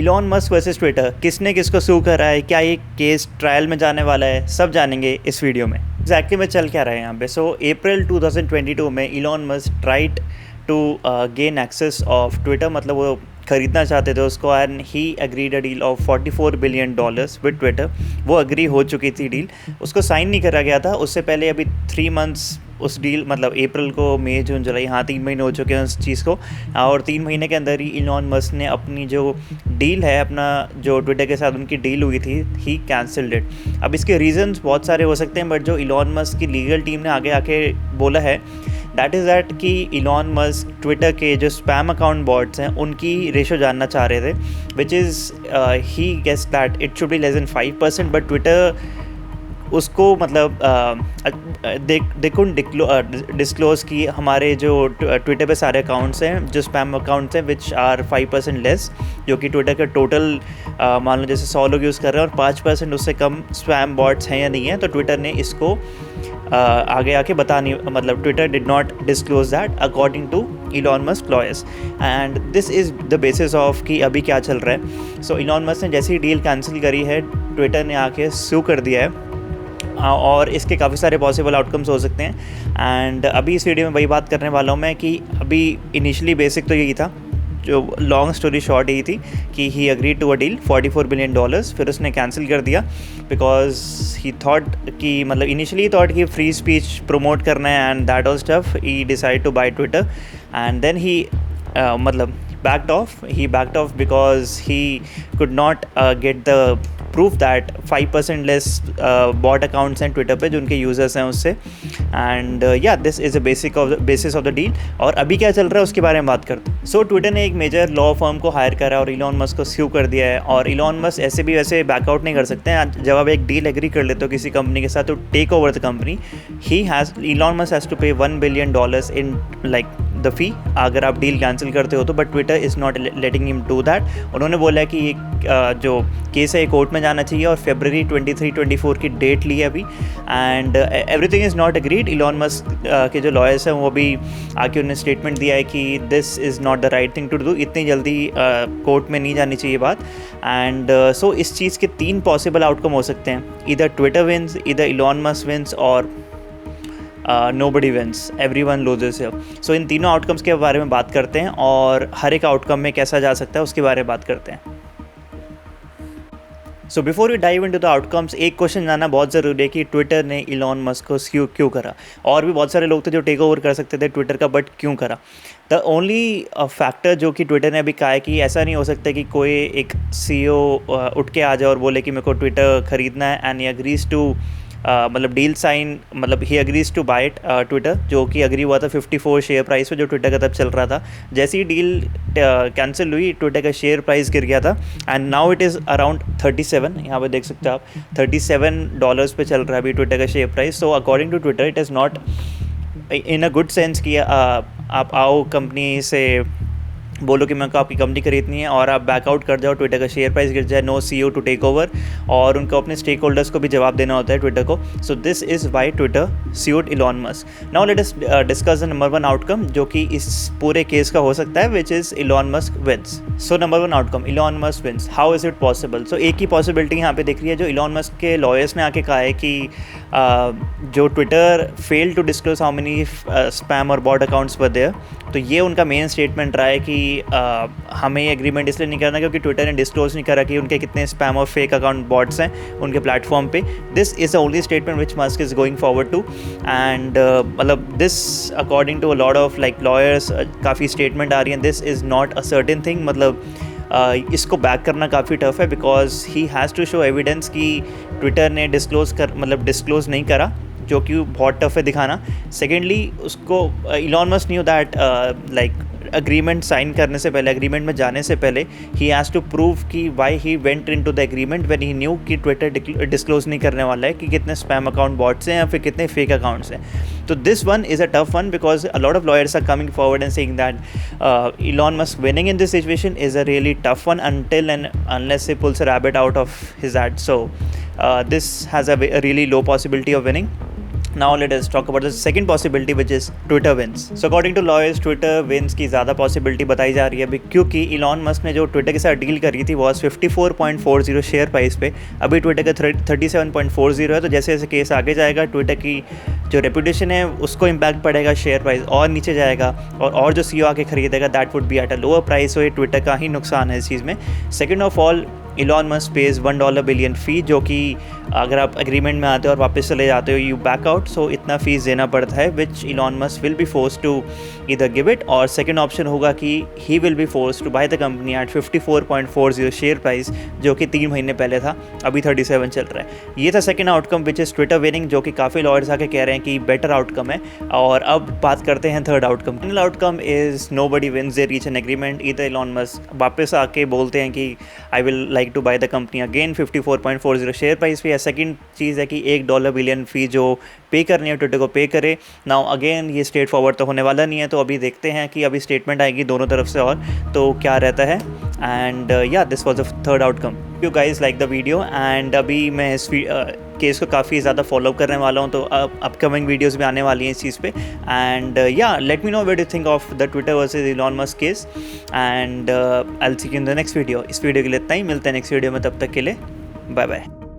Elon Musk versus Twitter, किसने किसको सू करा है, क्या ये केस ट्रायल में जाने वाला है, सब जानेंगे इस वीडियो में। एग्जैक्टली में चल क्या रहा है यहाँ पे। सो अप्रैल 2022 में Elon Musk tried to gain access of Twitter, मतलब वो खरीदना चाहते थे उसको, and he agreed a deal of $44 billion with Twitter. वो अग्री हो चुकी थी डील, उसको साइन नहीं करा गया था उससे पहले। अभी 3 मंथ्स उस डील, मतलब अप्रैल को, मई, जून, जुलाई, हाँ 3 महीने हो चुके हैं उस चीज़ को। और 3 महीने के अंदर ही इलॉन मस्क ने अपनी जो डील है, अपना जो ट्विटर के साथ उनकी डील हुई थी, ही कैंसल्ड इट। अब इसके रीजंस बहुत सारे हो सकते हैं, बट जो इलॉन मस्क की लीगल टीम ने आगे आके बोला है दैट इज़ दैट कि इलॉन मस्क ट्विटर के जो स्पैम अकाउंट बॉट्स हैं उनकी रेशो जानना चाह रहे थे, which is he guess that it should be less than 5%, but Twitter उसको मतलब दे कुडंट डिस्क्लोज कि हमारे जो ट्विटर पे सारे अकाउंट्स हैं, जो स्पैम अकाउंट्स हैं, विच आर 5% लेस, जो कि ट्विटर का टोटल मान लो जैसे 100 लोग यूज़ कर रहे हैं और 5% उससे कम स्पैम बॉट्स हैं या नहीं है, तो ट्विटर ने इसको आगे आके बता नहीं, मतलब Twitter did not disclose that according to Elon Musk lawyers, and this is the basis of कि अभी क्या चल रहा है। सो इलॉन मस्क ने जैसी डील कैंसिल करी है, ट्विटर ने आके सू कर दिया है, और इसके काफ़ी सारे पॉसिबल आउटकम्स हो सकते हैं। एंड अभी इस वीडियो में वही बात करने वाला हूँ मैं कि अभी इनिशियली बेसिक तो यही था, जो लॉन्ग स्टोरी शॉर्ट यही थी कि he agree to a deal $44 billion, फिर उसने कैंसिल कर दिया बिकॉज ही थॉट कि, मतलब इनिशियली थॉट कि फ्री स्पीच प्रमोट करना है and that was tough. He decide to buy Twitter and then he मतलब backed off because he could not get the proof that 5% less bot accounts हैं Twitter पे जो उनके users हैं उससे। एंड या this is a basis of the deal. और अभी क्या चल रहा है उसके बारे में बात करते हैं। सो ट्विटर ने एक मेजर लॉ फर्म को हायर करा और इलॉन मस्क को स्यू कर दिया है, और इलॉन मस्क ऐसे भी वैसे बैकआउट नहीं कर सकते हैं। जब आप एक डील एग्री कर लेते हो किसी कंपनी के साथ तो take over the company, Elon Musk has to pay $1 billion in like the fee अगर आप डील कैंसिल करते हो तो, but Twitter is not letting him do that. उन्होंने बोला है कि ये जो केस है कोर्ट में जाना चाहिए, और February 23-24 की डेट ली है अभी, and everything is not agreed. Elon Musk के जो लॉयर्स हैं वो भी आके उन्होंने स्टेटमेंट दिया है कि this is not the right thing to do, इतनी जल्दी कोर्ट में नहीं जानी चाहिए बात। एंड सो इस चीज़ के 3 पॉसिबल आउटकम हो सकते हैं, इधर ट्विटर विंस, इधर इलॉन मस्क विंस, और nobody wins, everyone loses here। सो इन तीनों आउटकम्स के बारे में बात करते हैं और हर एक आउटकम में कैसा जा सकता है उसके बारे में बात करते हैं। So before we dive into the outcomes, एक क्वेश्चन जानना बहुत ज़रूरी है कि ट्विटर ने इलॉन मस्क को स्क्यू क्यों करा। और भी बहुत सारे लोग थे जो टेक ओवर कर सकते थे ट्विटर का, बट क्यों करा? द ओनली फैक्टर जो कि ट्विटर ने अभी कहा है कि ऐसा नहीं हो सकता कि कोई एक CEO उठ के आ जाए और बोले कि मेरे को ट्विटर ख़रीदना है, एंड ही अग्रीज टू मतलब डील साइन, मतलब ही अग्रीज टू बाय ट्विटर, जो कि अग्री हुआ था 54 शेयर प्राइस पे, जो ट्विटर का तब चल रहा था। जैसे ही डील कैंसिल हुई, ट्विटर का शेयर प्राइस गिर गया था, and now it is around 37, यहाँ पे देख सकते हो आप, $37 पे चल रहा है अभी ट्विटर का share price. So according to Twitter it is not in a good sense कि आप आओ कंपनी से बोलो कि मेरे को आपकी कंपनी खरीदनी है और आप बैकआउट कर जाओ, ट्विटर का शेयर प्राइस गिर जाए, no CEO to take over, और उनको अपने स्टेक होल्डर्स को भी जवाब देना होता है ट्विटर को। So this is why Twitter sued Elon Musk. Now let us discuss the number 1 outcome जो कि इस पूरे केस का हो सकता है, which is Elon Musk wins. So number 1 outcome, Elon Musk wins. How is it possible? So एक ही पॉसिबिलिटी यहाँ पे दिख रही है, जो इलॉन मस्क के लॉयर्स ने आके कहा है कि जो Twitter fail to disclose how many spam और बॉट अकाउंट्स वर देयर, तो ये उनका मेन स्टेटमेंट रहा है कि हमें ये एग्रीमेंट इसलिए नहीं करना क्योंकि ट्विटर ने डिस्क्लोज नहीं करा कि उनके कितने स्पैम और फेक अकाउंट बॉट्स हैं उनके प्लेटफॉर्म पे। This is the only statement which Musk is going forward to, and मतलब this according to a lot of like lawyers काफ़ी स्टेटमेंट आ रही हैं, this is not a certain thing. मतलब इसको बैक करना काफ़ी टफ है, because he has to show evidence कि ट्विटर ने डिस्क्लोज नहीं करा, जो कि बहुत टफ है दिखाना। सेकेंडली, उसको Elon Musk knew that like agreement sign करने से पहले, एग्रीमेंट में जाने से पहले, ही हैज़ टू प्रूव कि why he went into the agreement when he knew कि ट्विटर डिस्क्लोज नहीं करने वाला है कि कितने स्पैम अकाउंट बॉट्स हैं या फिर कितने फेक अकाउंट्स हैं। तो this one is a tough one because a lot of lawyers are coming forward and saying that Elon Musk winning in this situation is a really tough one until and unless he pulls a rabbit out of his hat. So this has a really low possibility of winning. Now let us talk about the second possibility, which is Twitter wins. So according to lawyers, Twitter wins की ज़्यादा possibility बताई जा रही है क्योंकि Elon Musk ने जो Twitter के साथ डील करी थी वो 54.40 शेयर प्राइस पे, अभी ट्विटर का 37.40 है। तो जैसे जैसे केस आगे जाएगा ट्विटर की जो रेपुटेशन है उसको इम्पैक्ट पड़ेगा, शेयर प्राइस और नीचे जाएगा और जो CEO आके खरीदेगा that would be at a lower price. तो ये ट्विटर का ही नुकसान है इस चीज़ में। Second of all, Elon Musk pays $1 billion fee, जो कि अगर आप एग्रीमेंट में आते हो और वापस चले जाते हो यू बैक आउट, सो इतना फीस देना पड़ता है which Elon Musk will be force to either give it. और सेकंड ऑप्शन होगा कि he will be force to buy the company at 54.40 share price, जो कि 3 महीने पहले था, अभी 37 चल रहा है। ये था second outcome which is Twitter winning, जो कि काफ़ी लॉयर्स आके कह रहे हैं कि बेटर आउटकम है। और अब बात करते हैं third outcome. Final outcome is nobody wins, they reach an agreement. इधर इलॉन मस्क वापस आके बोलते हैं कि I will like to buy the company again 54.40 share price पे। सेकंड चीज़ है कि $1 बिलियन फ़ी जो पे करनी है ट्विटर को पे करे। नाउ अगेन ये स्ट्रेट फॉरवर्ड तो होने वाला नहीं है, तो अभी देखते हैं कि अभी स्टेटमेंट आएगी दोनों तरफ से और तो क्या रहता है। एंड या this was the third outcome. You guys like the video and अभी मैं इस केस को काफ़ी ज़्यादा फॉलो करने वाला हूँ, तो अपकमिंग वीडियोस भी आने वाली हैं इस चीज़ पे। एंड या let me know what you think of the Twitter versus Elon Musk case and I will see you in the next video. इस वीडियो के लिए इतना ही, मिलते हैं नेक्स्ट वीडियो में, तब तक के लिए बाय बाय।